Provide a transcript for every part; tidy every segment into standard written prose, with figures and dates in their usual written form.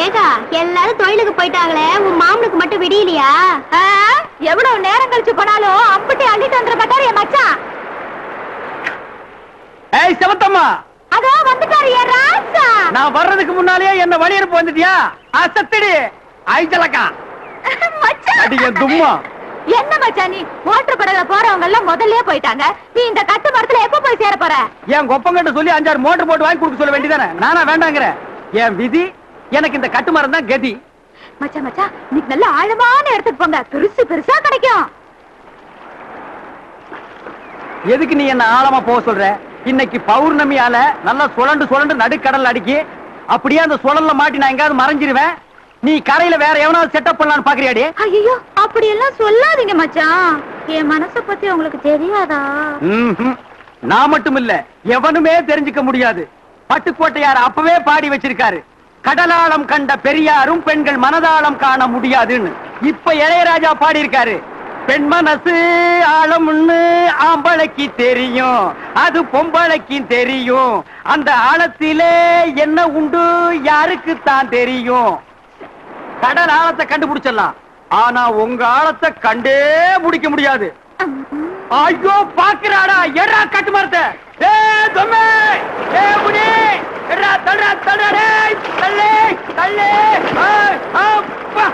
ரேகா, எல்லாரும் தொழிலுக்கு போயிட்டாங்களே, உன் மாமனுக்கு மட்டும் விடியலையா? எவ்வளவு நேரம் கழிச்சு போனாலும் அம்பிட்டி அள்ளிட்டு வந்துற மாட்டாரு என் மச்சான். ஏய் செவத்தம்மா, அதோ வந்துட்டாரு என் ராசா. நான் வர்றதுக்கு முன்னாலேயே என்ன வழியனுப்பு வந்துட்டியா? அசத்திடி ஐச்சலக்கா மச்சான் அடிங்க தும்மா. என்ன மச்சான் நீ? மோட்டர் படகுல போறவங்க எல்லாம் முதல்லயே போயிட்டாங்க. நீ இந்த கட்டு மரத்துல எப்ப போய் சேர போற? என் கொப்பங்கிட்ட சொல்லி 5-6 மோட்டர் போட்டு வாங்கி கொடுக்க சொல்ல வேண்டியதானே? நானா வேண்டாங்கிற? என் விதி, எனக்கு இந்த கட்டு மரம் தான் கதி. மச்சான் மச்சான், நீ நல்ல ஆழமான இடத்துக்கு போங்க, பெருசு பெருசா கிடைக்கும். எதுக்கு நீ என்ன ஆழமா போக சொல்ற? இன்னைக்கு பௌர்ணமியால நல்லா சுழண்டு சுழண்டு நடுக்கடல் அடிக்கி, அப்படியே அந்த சுழல்ல மாட்டி நான் எங்காவது மறைஞ்சிருவேன். நீ கரையில வேற எவனாவது செட்டப் பண்ணலான்னு பாக்குறியாடி? ஐயோ, அப்படி எல்லாம் சொல்லாதீங்க மச்சான். என் மனச பத்தி உங்களுக்கு தெரியாதா? நான் மட்டும் இல்ல, எவனுமே தெரிஞ்சுக்க முடியாது. பட்டுக்கோட்டையார் அப்பவே பாடி வச்சிருக்காரு, கடலாளம் கண்ட பெரியாரும் பெண்கள் மனதாளம் காண முடியாதுன்னு. இப்ப இளையராஜா பாடி இருக்காரு, பெண் மனசு ஆழம்னு ஆம்பளைக்கு தெரியும், அது பொம்பளைக்கு தெரியும், அந்த ஆழத்திலே என்ன உண்டு யாருக்கு தான் தெரியும். கடல் ஆழத்தை கண்டுபிடிச்சிடலாம், ஆனா உங்க ஆழத்தை கண்டே முடிக்க முடியாது. ஐயோ பாக்குறாடா, எடா கட்டு மரத்தை. ஏ தொம்மே, ஏ புடி, எடா தள்ளுடா தள்ளுடா, தள்ளு தள்ளு. அப்பா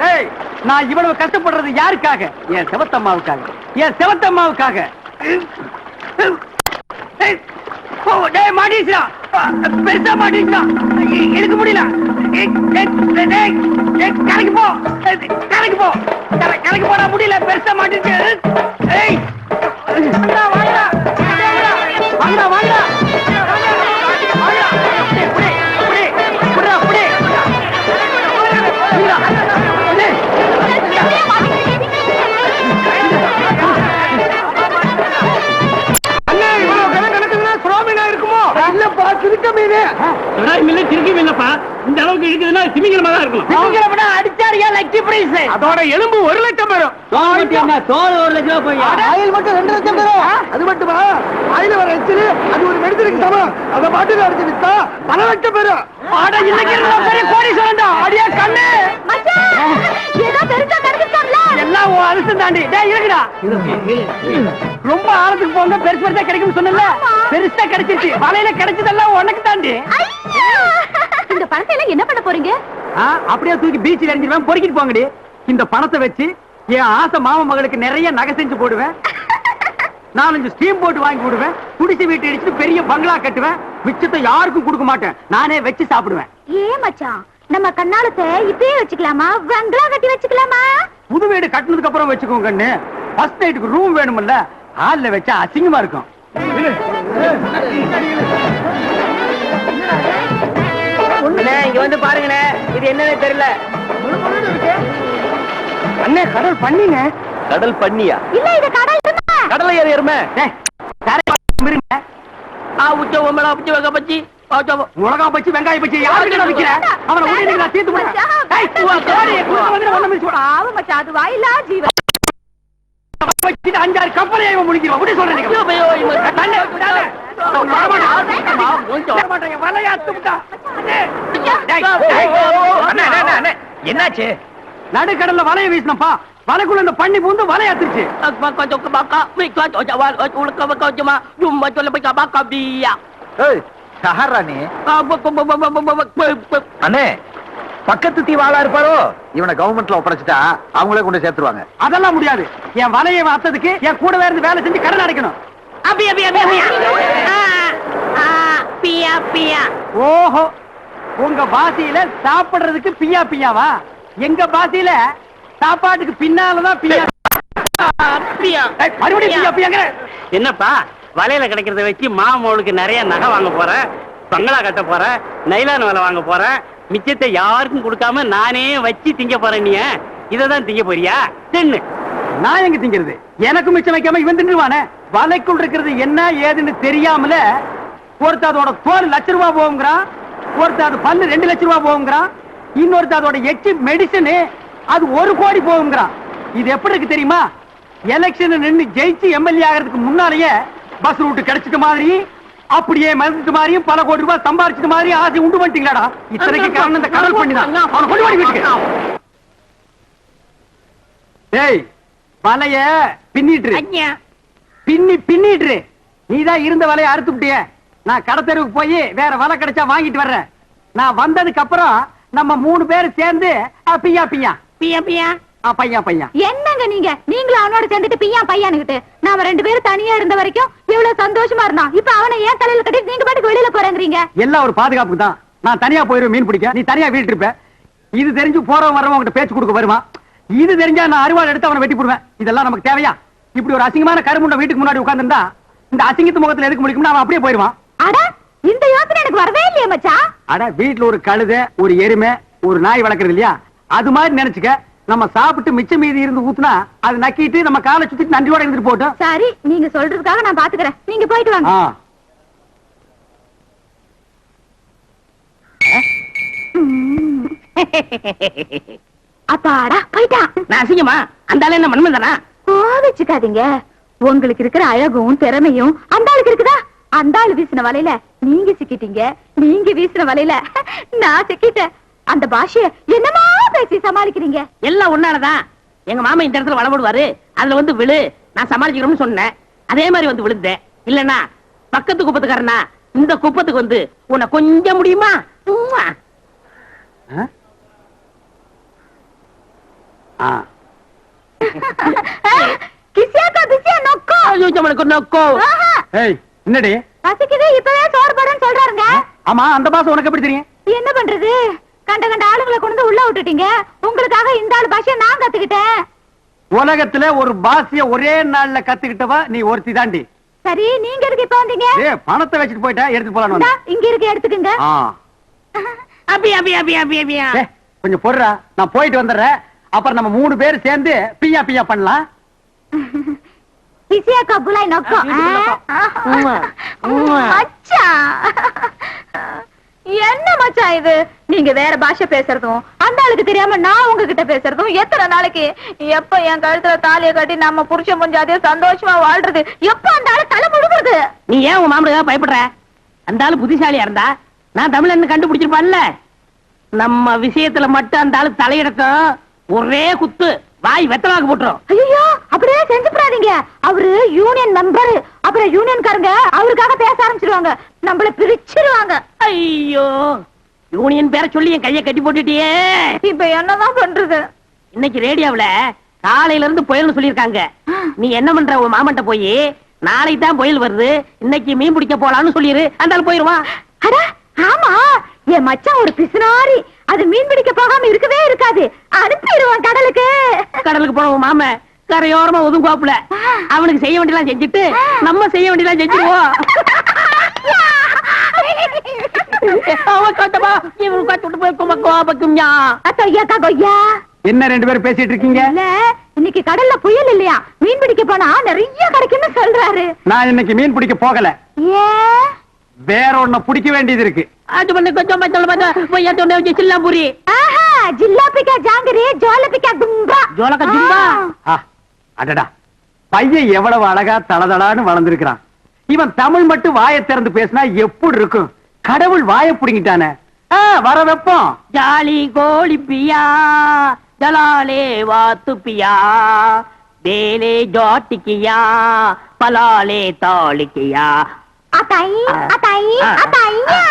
ஏய், நான் இவ்வளவு கஷ்டப்படுறது யாருக்காக? என் செவத்தம்மாவுக்காக, என் செவத்தம்மாவுக்காக. மாட்டீச்சா, பெருசா மாட்டீச்சா, எடுக்க முடியல. கரைக்கு போ, கரைக்கு போ, கரைக்கு போட முடியல, பெருசா மாட்டீச்சு. வாங்கடா வாங்கடா வாங்கடா. இந்த அளவுக்கு இருக்குதுன்னா திமிங்கலமா தான் இருக்கும். திமிங்கலம்னா அடிச்சாரியா லக்கி பிரைஸ். அதோட எலும்பு 1 லட்சம் வரும். தோல் 1 லட்சம் போய் ஆயில் மட்டும் 2 லட்சம் வரும். அது மட்டுமா, ஆயில் வர எச்சில் அது ஒரு மெடிசனுக்கு சமம். அத பாட்டுல அடிச்சு வித்தா 1 லட்சம் வரும். ஆட இன்னைக்கு பெரிய கோடீஸ்வரன் தான். அடியே கண்ணு மச்சான், ஏதோ பெருசா கிடைச்சிட்டாங்களா? எல்லாம் உன் அரசு தாண்டி. டேய் இருக்குடா, ரொம்ப ஆழத்துக்கு போங்க, பெருசு பெருசா கிடைக்கும்னு சொன்னல, பெருசா கிடைச்சிருச்சு. வலையில கிடைச்சதெல்லாம் உனக்கு தாண்டி. இந்த பணத்தை எல்லாம் என்ன பண்ண போறீங்க? அப்படியே தூக்கி பீச்சில் எறிஞ்சிருவேன், பொறுக்கிட்டு போங்கடி. இந்த பணத்தை வச்சு என் ஆசை மாமா மகளுக்கு நிறைய நகை செஞ்சு போடுவேன், 4-5 ஸ்டீம் போட்டு வாங்கி விடுவேன், குடிசை வீட்டு அடிச்சுட்டு பெரிய பங்களா கட்டுவேன். மிச்சத்தை யாருக்கும் கொடுக்க மாட்டேன், நானே வச்சு சாப்பிடுவேன். ஏ மச்சான், நம்ம கண்ணாலத்தை இப்பயே வச்சுக்கலாமா, பங்களா கட்டி வச்சுக்கலாமா? புது வீடு கட்டினதுக்கு அப்புறம் வச்சுக்கோங்க கண்ணு. ஃபர்ஸ்ட் நைட்டுக்கு ரூம் வேணும்ல, ஹால்ல வச்சா அசிங்கமா இருக்கும். இங்க வந்து பாருங்கண்ணே, இது என்னன்னு தெரியல. அண்ணே, கடல் பண்ணிங்க. கடல் பண்ணியா? இல்ல, இது கடல் எருமை. கடலை ஏறு எருமை. மிளகா பச்சி வெங்காய பச்சி யாருக்கு விக்கிற? அவனை உடனே நான் தீர்த்து போடுறேன். பாவம் மச்சான், அது வாயிலா ஜீவன். 5-6 கப்பலை முடிக்கிறோம். அப்படி சொல்றேன். என்னாச்சு? நடுக்கடல்ல வலைய வீசினப்பா, வலைக்குள்ள இந்த பண்ணி பூந்து வலையாத்துச்சு. அண்ணே, பக்கத்து தீவாளா இருப்பாரோ, இவனை கவர்மெண்ட்ல ஒப்படைச்சிட்டா அவங்களே கொண்டு சேர்த்துருவாங்க. அதெல்லாம் முடியாது. என் வலையை வாத்ததுக்கு என் கூடவே இருந்து வேலை செஞ்சு கடன் அடைக்கணும். ஓஹோ, உங்க பாஷையில சாப்பிடுறதுக்கு பியா பியாவா? எங்க பாஷையில சாப்பாட்டுக்கு பின்னாலதான் பியா. மறுபடியும் பியா பியாங்கிற. என்னப்பா, வலையில கிடைக்கிறத வச்சு மாமோளுக்கு நிறைய நகை வாங்க போறேன், பங்களா கட்ட போறேன், நைலான் வலை வாங்க போறேன், மிச்சத்தை யாருக்கும் கொடுக்காம நானே வச்சு திங்க போறேன். நீ இததான் திங்க போறியா? தின்னு. நான் எங்க திங்கிறது? எனக்கு மிச்சம் வைக்காம இவன் தின்றுவானே. வலைக்குள் இருக்கிறது என்ன ஏதுன்னு தெரியாமல ஒருத்தர் அதோட தோல் ₹1,00,000 போகுங்கிறான், ஒருத்தர் அது பல்லு ₹2,00,000 போகுங்கிறான், இன்னொருத்தர் அதோட எச்சி மெடிசனு அது 1 கோடி போகுங்கிறான். இது எப்படி இருக்கு தெரியுமா? எலெக்ஷன் நின்று ஜெயிச்சு எம்எல்ஏ ஆகிறதுக்கு முன்னாலேயே பஸ் ரூட் கிடைச்சிட்ட மாதிரி அப்படியே மறந்துட்டு மாதிரியும் பல கோடி ரூபாய் சம்பாரிச்சிட்ட மாதிரி ஆசை உண்டு பண்ணிட்டீங்களாடா. இத்தனைக்கு காரணம் இந்த கடல் பண்ணிதான். அவன் கொண்டு வாடி வீட்டுக்கு. டேய் வலைய பின்னிட்டு பின்னிட்டு நீதான் இருந்த வலைய அறுத்து விட்டிய. நான் கடத்தெருவுக்கு போய் வேற வலை கிடைச்சா வாங்கிட்டு வர்றேன். நான் வந்ததுக்கு அப்புறம் நம்ம 3 பேர் சேர்ந்து பிய்யா பிய்யா பியா பியா பையா பையா. என்னங்க நீங்களும் அவனோட சேர்ந்துட்டு பியா பையானுகிட்டு நாம 2 பேரும் தனியா இருந்த வரைக்கும் எவ்வளவு சந்தோஷமா இருந்தான். இப்ப அவனை ஏன் தலையில கட்டிட்டு நீங்க பாட்டுக்கு வெளியில போறேங்கிறீங்க? எல்லாம் ஒரு பாதுகாப்புக்கு தான். நான் தனியா போயிருவேன் மீன் பிடிக்க, நீ தனியா வீட்டு இருப்ப. இது தெரிஞ்சு போறவன் வரவன் உங்ககிட்ட பேச்சு கொடுக்க வருவான். இது தெரிஞ்சா நான் அருவாள் எடுத்து அவனை வெட்டி போடுவேன். இதெல்லாம் நமக்கு தேவையா? இப்படி ஒரு அசிங்கமான கருமுண்ட வீட்டுக்கு முன்னாடி உட்கார்ந்துருந்தா இந்த அசிங்கத்து முகத்துல எதுக்கு முடிக்கும்னு அவன் அப்படியே போயிருவான். அட இந்த யோசனை எனக்கு வரவே இல்லையே மச்சான். அட வீட்டுல ஒரு கழுதை, ஒரு எருமை, ஒரு நாய் வளர்க்கறது இல்லையா? அது மாதிரி நினைச்சுக்க. நம்ம சாப்பிட்டு மிச்சம் மீதி இருந்து ஊத்துனா அது நக்கிட்டு நம்ம காலை சுத்திட்டு நன்றியோட இருந்துட்டு போட்டோம். சரி நீங்க சொல்றதுக்காக நான் பாத்துக்கிறேன். நீங்க போயிட்டு வாங்க. அப்பாடா போயிட்டான். நான் அசிங்கமா? அந்த ஆளு என்ன மண்மந்தானா? கோவிச்சுக்காதீங்க. உங்களுக்கு இருக்கிற அழகும் திறமையும் அந்த ஆளுக்கு இருக்குதா? அந்த ஆளு வீசின வலையில நீங்க சிக்கிட்டீங்க, நீங்க வீசின வலையில நான் சிக்கிட்டேன். அந்த பாஷைய என்னமா பேசி சமாளிக்கிறீங்க? எல்லாம் ஒன்னாலதான். எங்க மாமா இந்த இடத்துல வளபடுவாரு, அதுல வந்து விழு, நான் சமாளிக்கிறோம்னு சொன்னேன். அதே மாதிரி வந்து விழுந்தேன். இல்லன்னா பக்கத்து குப்பத்துக்காரனா இந்த குப்பத்துக்கு வந்து உன்னை கொஞ்சம் முடியுமா? என்னடி பசிக்குது இப்பவே சோறு போடுறேன்னு சொல்றாருங்க. ஆமா அந்த பாசம் உனக்கு எப்படி தெரியும்? என்ன பண்றது? கண்ட கண்ட ஆளுங்களை கொண்டு உள்ள விட்டுட்டீங்க. உங்களுக்காக இந்த ஆளு பாஷைய நான் கத்துக்கிட்டேன். உலகத்துல ஒரு பாஷைய ஒரே நாள்ல கத்துக்கிட்டவா நீ ஒருத்தி தாண்டி. சரி நீங்க எதுக்கு இப்ப வந்தீங்க? பணத்தை வச்சுட்டு போயிட்டா எடுத்து போலாம். இங்க இருக்கு எடுத்துக்கங்க. கொஞ்சம் பொறுடா, நான் போயிட்டு வந்துடுறேன். அப்புறம் நம்ம 3 பேர் சேர்ந்து பிய்யா பிய்யா பண்ணலாம். பிசியாக்கா புலாய் நொக்கோ. என்ன மச்சான் இது? நீங்க வேற பாஷை பேசுறதும் அந்த ஆளுக்கு தெரியாம நான் உங்ககிட்ட பேசுறதும் எத்தனை நாளைக்கு? எப்ப என் கழுத்துல தாலிய கட்டி நம்ம புருஷன் முஞ்சாதே சந்தோஷமா வாழ்றது? எப்ப அந்த ஆளு தலை முழுகுறது? நீ ஏன் உன் மாமனுக்காக பயப்படுற? அந்த ஆளு புத்திசாலியா இருந்தா நான் தமிழன்னு கண்டுபிடிச்சிருப்பான்ல. நம்ம விஷயத்துல மட்டும் அந்த ஆளு தலையிடட்டும், ஒரே குத்து வாய் வெத்தலாக்கு போட்டுரும். ஐயோ அப்படியே செஞ்சுப்படாதீங்க. அவரு யூனியன் மெம்பர். அப்புறம் யூனியன்காரங்க அவருக்காக பேச ஆரம்பிச்சிருவாங்க, நம்மள பிரிச்சிருவாங்க. ஐயோ யூனியன் பேரை சொல்லி என் கையை கட்டி போட்டுட்டியே. இப்ப என்னதான் பண்றது? இன்னைக்கு ரேடியோவுல காலையில இருந்து புயல்னு சொல்லிருக்காங்க. நீ என்ன பண்ற? உன் மாமன்ட்ட போய் நாளைக்கு தான் புயல் வருது, இன்னைக்கு மீன் பிடிக்க போலான்னு சொல்லிரு. அந்த ஆள் போயிருவான். அட ஆமா, என் மச்சான் ஒரு பிசுனாரி. அது மீன் பிடிக்க போகாம இருக்கவே இருக்காது. அனுப்பிடுவான் கடலுக்கு. கடலுக்கு போன உன் மாமன் கரையோரமா ஒதுங்குவாப்புல. அவனுக்கு செய்ய வேண்டியலாம் செஞ்சுட்டு நம்ம செய்ய வேண்டியலாம் செஞ்சுருவோம். என்ன 2 பேரும் பேசிட்டு இருக்கீங்க? இன்னைக்கு கடல்ல புயல் இல்லையா, மீன் பிடிக்க போனா நிறைய கிடைக்கும்னு சொல்றாரு. நான் இன்னைக்கு மீன் பிடிக்க போகல. ஏன்? வேற ஒண்ணு பிடிக்க வேண்டியது இருக்கு. அது பண்ண கொஞ்சம் சில்லாம்பூரி. ஜில்லாபிக்கா ஜாங்கிரி, ஜோலபிக்கா கும்பா. ஜோலக்கா ஜும்பா. அடடா, பையன் எவ்வளவு அழகா தளதளான்னு வளர்ந்திருக்கிறான். இவன் தமிழ் மட்டும் வாயை திறந்து பேசினா எப்படி இருக்கும்? கடவுள் வாயை புடிங்கிட்டானே. வர வெப்பம். ஜாலி கோழி பியா ஜலாலே வாத்து பியா வேலே ஜாட்டிக்கியா பலாலே தாளிக்கியா. அத்தாயி அத்தாயி அத்தாயியா.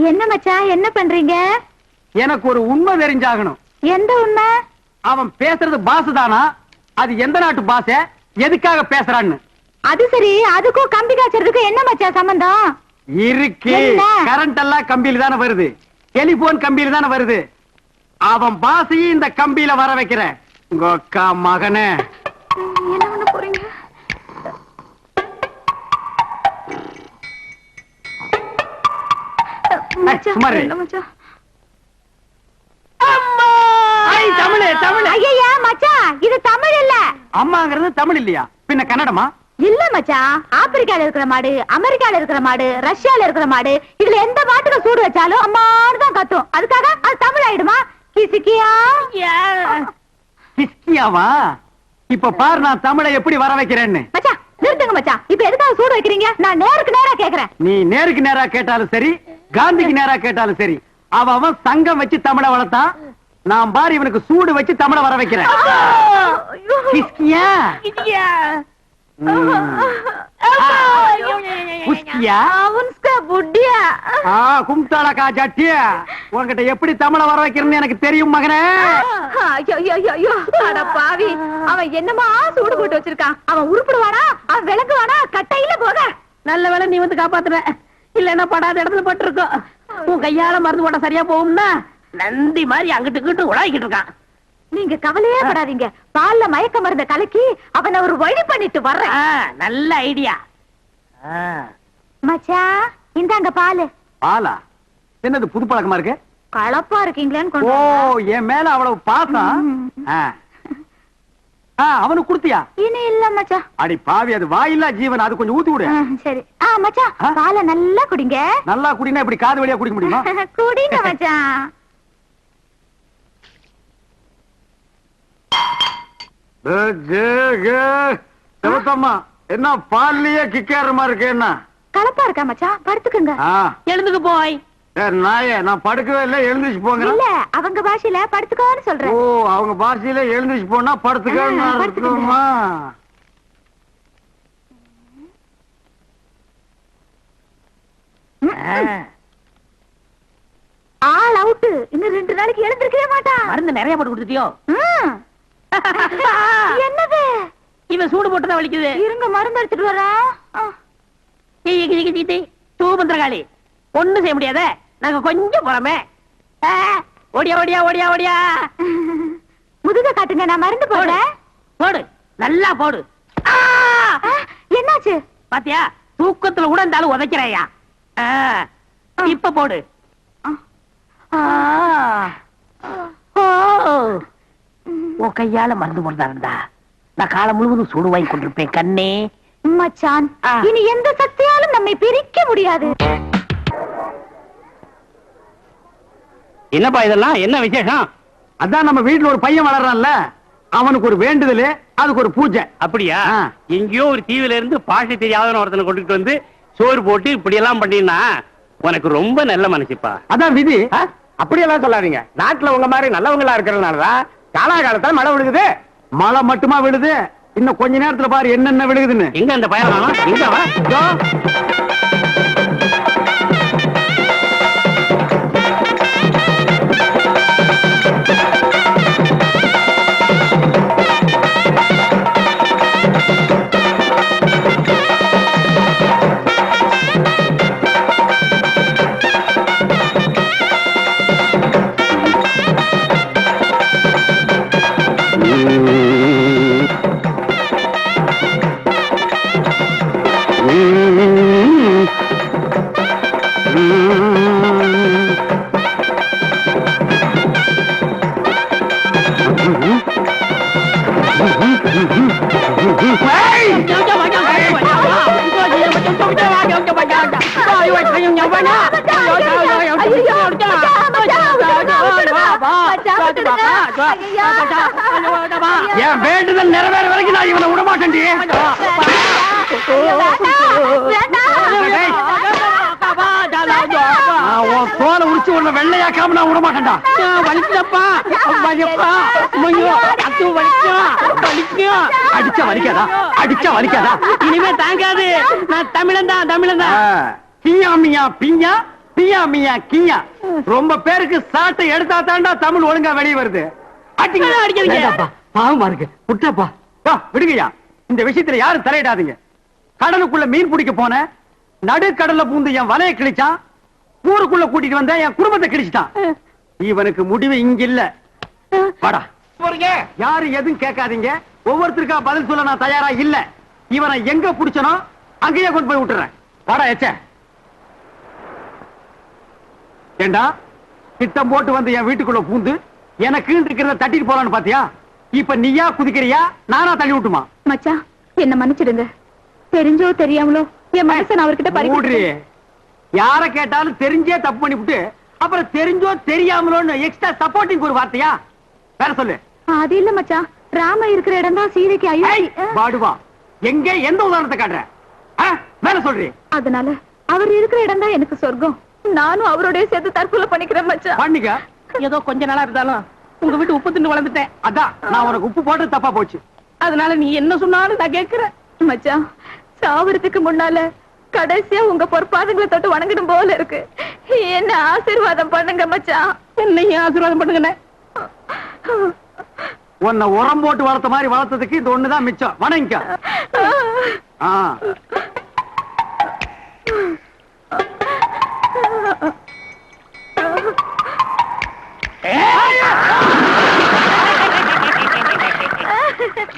என்ன மச்சான் என்ன பண்றீங்க? எனக்கு ஒரு உண்மை தெரிஞ்சாகணும். எந்த உண்மை? அவன் பேசுறது பாசுதானா? அது எந்த நாட்டு பாச? எதுக்காக பேசுறான்னு? அது சரி, அதுக்கும் கம்பி காய்ச்சறதுக்கு என்ன மச்சான் சம்பந்தம் இருக்கு? கரண்ட் எல்லாம் கம்பியில தானே வருது, டெலிபோன் கம்பியில தானே வருது. அவன் பாசையும் இந்த கம்பியில வர வைக்கிற உங்க அக்கா மகனே. என்ன பண்ண போறீங்க? தமிழ் தமிழ். ஐயா மச்சான், இது தமிழ் இல்ல. அம்மாங்கிறது தமிழ் இல்லையா, பின்ன கன்னடமா? இல்ல மச்சான், ஆப்பிரிக்கால இருக்கிற மாடு, அமெரிக்கால இருக்கிற மாடு, ரஷ்யால இருக்கிற மாடு, இதுல எந்த மாட்டுக்கு சூடு வச்சாலும் அம்மான்னு தான் கத்தும். அதுக்காக அது தமிழ் ஆயிடுமா? கிசிக்கியா கிஸ்கியாவா? இப்ப பாரு நான் தமிழை எப்படி வர வைக்கிறேன்னு. மச்சான் நிறுத்துங்க மச்சான், இப்ப எதுக்காக சூடு வைக்கிறீங்க? நான் நேருக்கு நேரா கேக்குறேன். நீ நேருக்கு நேரா கேட்டாலும் சரி, காந்திக்கு நேரா கேட்டாலும் சரி, அவன் சங்கம் வச்சு தமிழை வளர்த்தான். நான் பாரு இவனுக்கு சூடு வச்சு தமிழை வர வைக்கிறேன். கிஸ்கியா புஸ்கியா புட்டியா கும்தாளா கா ஜட்டியா, உன்கிட்ட எப்படி தமிழை வர வைக்கிறேன்னு எனக்கு தெரியும் மகனே. ஐயோ அட பாவி, அவன் என்னமா சூடு போட்டு வச்சிருக்கான்? அவன் உருப்பிடுவானா? அவன் விளக்குவானா? கட்டையில போக. நல்ல வேளை நீ வந்து காப்பாத்துற, இல்லன்னா படாத இடத்துல பட்டிருக்கோம். உன் கையால மருந்து போட சரியா போகும்னா நந்தி மாதிரி அங்கிட்டு இங்கிட்டு உலாக்கிட்டு இருக்கான். நீங்க கவலையே படாதீங்க, பால்ல மயக்க மருந்த கலக்கி அவனை ஒரு வழி பண்ணிட்டு வர்றேன். நல்ல ஐடியா. மச்சான் இந்தாங்க பாலு. பாலா? என்னது புது பழக்கமா இருக்கு? கலப்பா இருக்கீங்களேன்னு ஓ, கொண்டு வந்தேன். என் மேல அவ்வளவு பாசம். அவனுக்கு குடுத்தியா? இனி இல்ல மச்சான். அடி பாவி, அது வாயில்லா ஜீவன், அது கொஞ்சம் ஊத்தி விடு. சரி. மச்சான் பாலை நல்லா குடிங்க. நல்லா குடினா இப்படி காது வழியா குடிக்க முடியுமா? குடிங்க மச்சான். செவத்தம்மா, என்ன பால்லயே கிக்காரமா இருக்கு? என்ன கலப்பா இருக்கா மச்சான்? படுத்துக்குங்க. எழுந்துக்கு போய். நாயே, நான் படுக்கவே இல்ல, எழுந்திருச்சு போங்க. இல்ல, அவங்க பாஷையில படுத்துக்கோன்னு சொல்றேன். ஓ, அவங்க பாஷையில எழுந்திருச்சு போனா படுத்துக்கோமா? ஆள் அவுட்டு. இன்னும் 2 நாளைக்கு எழுந்திருக்கவே மாட்டான். மருந்து நிறைய போட்டு கொடுத்துட்டியோ? என்னது? இவன் சூடு போட்டுதான் வலிக்குது. இருங்க, மருந்து எடுத்துட்டு வரேன். தூபந்திரகாளி, ஒண்ணும் செய்ய முடியாத. நாங்க கொஞ்சம் போறோமே. ஓடியா ஓடியா ஓடியா ஓடியா. முதுக காட்டுங்க, நான் மருந்து போடுறேன். போடு, நல்லா போடு. என்னாச்சு? பாத்தியா, தூக்கத்துல கூட இருந்தாலும் உதைக்கிறாயா. இப்ப போடு. உன் கையால மருந்து போடுதா இருந்தா நான் காலம் முழுவதும் சூடு வாங்கி கொண்டிருப்பேன் கண்ணே. மச்சான், இனி எந்த சக்தியாலும் நம்மை பிரிக்க முடியாது. என்னப்பா இதெல்லாம்? என்ன விசேஷம்? அதான் நம்ம வீட்டுல ஒரு பையன் வளர்றான்ல, அவனுக்கு ஒரு வேண்டுதல், அதுக்கு ஒரு பூஜை. அப்படியா? எங்கேயோ ஒரு தீவில இருந்து பாஷை தெரியாத ஒருத்தனை கொண்டுட்டு வந்து சோறு போட்டு இப்படி எல்லாம் பண்ணினா உனக்கு ரொம்ப நல்ல மனசுப்பா. அதான் விதி. அப்படியெல்லாம் சொல்லாதீங்க. நாட்டுல உங்க மாதிரி நல்லவங்களா இருக்கிறதுனாலதான் காலாகாலத்துல மழை விழுகுது. மழை மட்டுமா விழுது, இன்னும் கொஞ்ச நேரத்துல பாரு என்னென்ன விழுகுதுன்னு. எங்க அந்த பயணம்? எங்க வா? என் வேண்டுதல் நிறைவேற வரைக்கும் நான் இவனை விடமாட்டேன். தோலை உரிச்சு உன்னை வெள்ளையாக்காம நான் விடமாட்டேன்டா. அடிச்சா வலிக்காதா? அடிச்சா வலிக்காதா? இனிமே தாங்காது. நான் தமிழன் தான், தமிழன் தான். கியா மியா பியா, பியா மியா கியா. ரொம்ப பேருக்கு சாட்டை எடுத்தா தாண்டா தமிழ் ஒழுங்கா வெளியே வருது. அடிக்காதீங்க. பாவமா இருக்கு, விட்டப்பா. விடுங்கய்யா, இந்த விஷயத்துல யாரும் தலையிடாதீங்க. கடலுக்குள்ள மீன் பிடிக்க போன, நடுக்கடல்ல பூந்து என் வலையை கிழிச்சான். ஊருக்குள்ள கூட்டிட்டு வந்த என் குடும்பத்தை கிழிச்சிட்டான். இவனுக்கு முடிவு இங்க இல்ல. வாடா. யாரு எதுவும் கேட்காதீங்க. ஒவ்வொருத்தருக்கா பதில் சொல்ல நான் தயாரா இல்ல. இவனை எங்க புடிச்சனோ அங்கேயே கொண்டு போய் விட்டுறேன். வாடா எச்ச. ஏண்டா, திட்டம் போட்டு வந்து என் வீட்டுக்குள்ள பூந்து எனக்கு இருக்கிறத தட்டிட்டு போலான்னு பாத்தியா? இப்ப நீயா குதிக்கிறியா நானா தள்ளி விட்டுமா? மச்சான் என்ன மன்னிச்சிடுங்க. தெரிஞ்சோ தெரியாமலோ என் மனசை நான் அவர்கிட்ட மூடுறி. பறிக்கிறேன். யார கேட்டாலும் தெரிஞ்சே தப்பு பண்ணிவிட்டு அப்புறம் தெரிஞ்சோ தெரியாமலோன்னு எக்ஸ்ட்ரா சப்போர்ட்டிங் ஒரு வார்த்தையா? வேற சொல்லு. அது இல்ல மச்சான், ராம இருக்கிற இடம் தான் சீதைக்கு ஏய், ஐயோ. பாடுவா. எங்க எந்த உதாரணத்தை காட்டுற? வேற சொல்றி. அதனால அவர் இருக்கிற இடம் தான் எனக்கு சொர்க்கம். நானும் அவரோடய சேர்த்து தற்கொலை பண்ணிக்கிறேன் மச்சான். பண்ணிக்க. ஏதோ கொஞ்ச நாளா இருந்தாலும் உங்க வீட்டு உப்பு தின்னு வளர்ந்துட்டேன். அதான் நான் உனக்கு உப்பு போட்டு தப்பா போச்சு. அதனால நீ என்ன சொன்னாலும் நான் கேட்கிறேன். மச்சான் சாவறதுக்கு முன்னால கடைசியா உங்க பொற்பாதங்களை தொட்டு வணங்கிடும் போல இருக்கு. என்ன ஆசீர்வாதம் பண்ணுங்க மச்சான். என்னையும் ஆசீர்வாதம் பண்ணுங்கண்ணே. உன்னை உரம் போட்டு வளர்த்த மாதிரி வளர்த்ததுக்கு இது ஒண்ணுதான் மிச்சம். வணங்கிக்க. ஆ.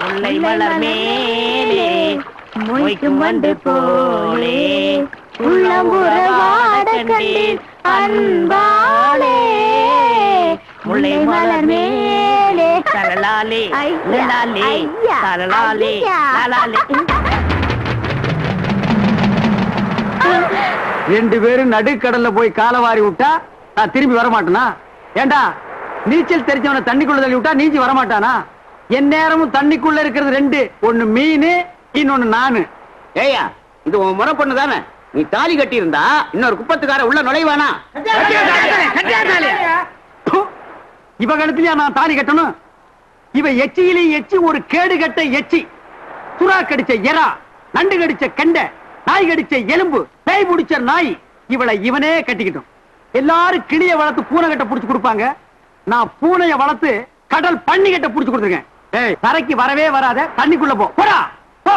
முல்லை மலர் மேலே மொய்க்கும் வண்டு போலே உள்ளம் உறவாட கண்டேன் அன்பாலே. முல்லை மலர் மேலே தலலாலே லலாலே தலலாலே லலாலே. ரெண்டு பேரும் நடுக்கடல்ல போய் காலவாரி விட்டா நான் திரும்பி வர மாட்டேனா? ஏண்டா நீச்சல் தெரிஞ்சவனை தண்ணிக்குள்ள தள்ளி விட்டா நீஞ்சி வரமாட்டானா? என் நேரமும் தண்ணிக்குள்ள இருக்கிறது ரெண்டு. ஒண்ணு மீன், இன்னொன்னு நானு. ஏயா இது உன் முறை பொண்ணு தானே? நீ தாலி கட்டி இருந்தா இன்னொரு குப்பத்துக்கார உள்ள நுழைவானா? இவ கழுத்திலயா நான் தாலி கட்டணும்? இவ எச்சியிலே எச்சி ஒரு கேடு கட்ட எச்சி. சுறா கடிச்ச எறா, நண்டு கடிச்ச கெண்டை, நாய் கடிச்ச எலும்பு, பேய் முடிச்ச நாய். இவளை இவனே கட்டிக்கிட்டோம். எல்லாரும் கிளிய வளர்த்து பூனை கட்ட புடிச்சு கொடுப்பாங்க. நான் பூனைய வளர்த்து கடல் பண்ணி கட்ட புடிச்சு கொடுத்துருக்கேன். ஏய், கரைக்கு வரவே வராத, தண்ணிக்குள்ள போ. போடா, போ.